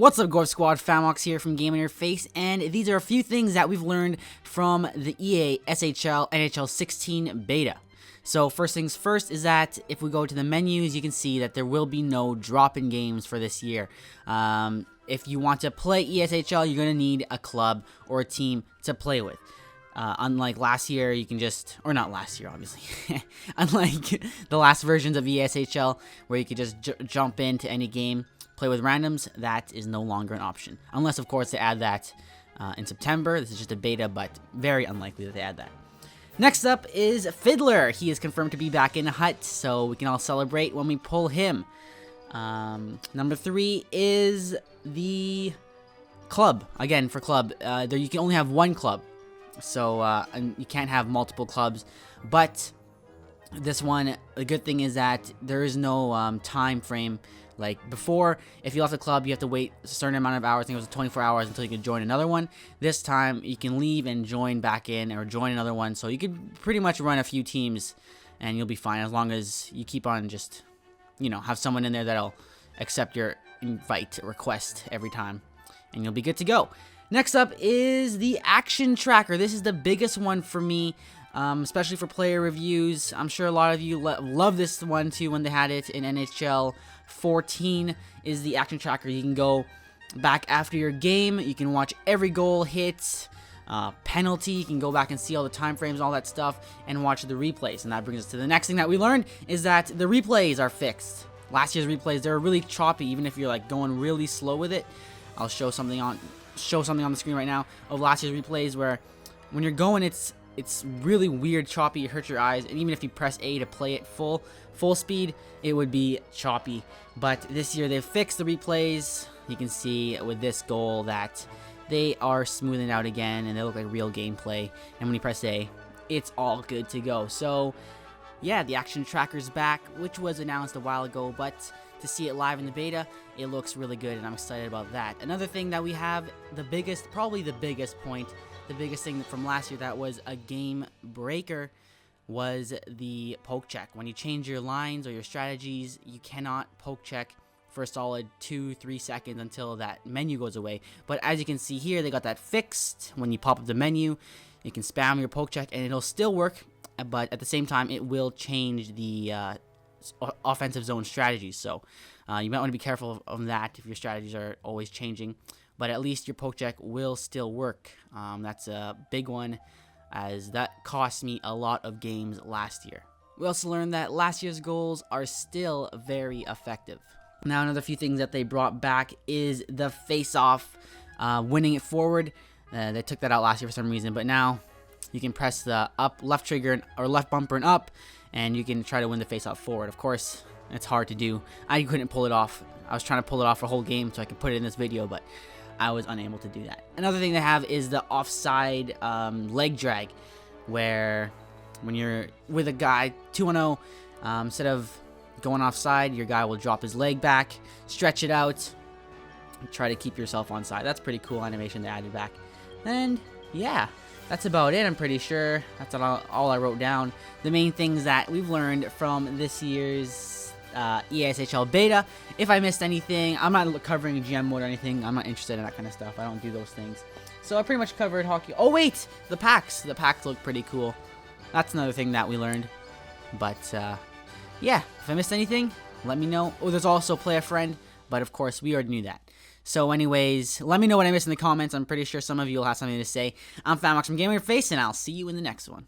What's up, Golf Squad? Famox here from Game Interface, and these are a few things that we've learned from the EASHL NHL 16 beta. So first things first is that if we go to the menus, you can see that there will be no drop-in games for this year. If you want to play ESHL, you're going to need a club or a team to play with. Unlike last year, you can just, or not last year, obviously. Unlike the last versions of ESHL, where you could just jump into any game, play with randoms, that is no longer an option. Unless, of course, they add that in September. This is just a beta, but very unlikely that they add that. Next up is Fiddler. He is confirmed to be back in the hut, so we can all celebrate when we pull him. Number 3 is the club. Again, for club, there you can only have one club. So, and you can't have multiple clubs, but this one, the good thing is that there is no time frame. Like before, if you left a club, you have to wait a certain amount of hours. I think it was 24 hours until you could join another one. This time, you can leave and join back in or join another one. So you could pretty much run a few teams and you'll be fine as long as you keep on just, you know, have someone in there that'll accept your invite request every time and you'll be good to go. Next up is the action tracker. This is the biggest one for me, especially for player reviews. I'm sure a lot of you love this one too when they had it in NHL 14 is the action tracker. You can go back after your game. You can watch every goal, hit, penalty. You can go back and see all the time frames, all that stuff, and watch the replays. And that brings us to the next thing that we learned is that the replays are fixed. Last year's replays, they were really choppy, even if you're like going really slow with it. I'll show something on the screen right now of last year's replays where when you're going it's really weird, choppy, it hurts your eyes, and even if you press A to play it full speed, it would be choppy. But this year they've fixed the replays. You can see with this goal that they are smoothing out again and they look like real gameplay, and when you press A, it's all good to go. So yeah, the action tracker's back, which was announced a while ago, but to see it live in the beta, it looks really good, and I'm excited about that. Another thing that we have, probably the biggest point, the biggest thing from last year that was a game breaker was the poke check. When you change your lines or your strategies, you cannot poke check for a solid 2-3 seconds until that menu goes away. But as you can see here, they got that fixed. When you pop up the menu, you can spam your poke check and it'll still work, but at the same time, it will change the offensive zone strategies. So you might want to be careful of that if your strategies are always changing, but at least your poke check will still work. That's a big one, as that cost me a lot of games last year. We also learned that last year's goals are still very effective. Now, another few things that they brought back is the face-off, winning it forward. They took that out last year for some reason, but now you can press the left trigger or left bumper and up, and you can try to win the face-off forward. Of course, it's hard to do. I couldn't pull it off. I was trying to pull it off for a whole game so I could put it in this video, but I was unable to do that. Another thing they have is the offside leg drag, where when you're with a guy 2-0, instead of going offside, your guy will drop his leg back, stretch it out, and try to keep yourself onside. That's pretty cool animation they added back. And yeah, that's about it. I'm pretty sure that's all I wrote down. The main things that we've learned from this year's EASHL beta. If I missed anything, I'm not covering GM mode or anything. I'm not interested in that kind of stuff. I don't do those things. So I pretty much covered hockey. Oh wait, the packs. The packs look pretty cool. That's another thing that we learned. But yeah, if I missed anything, let me know. Oh, there's also play a friend, but of course we already knew that. So anyways, let me know what I missed in the comments. I'm pretty sure some of you will have something to say. I'm Famox from Game Interface, and I'll see you in the next one.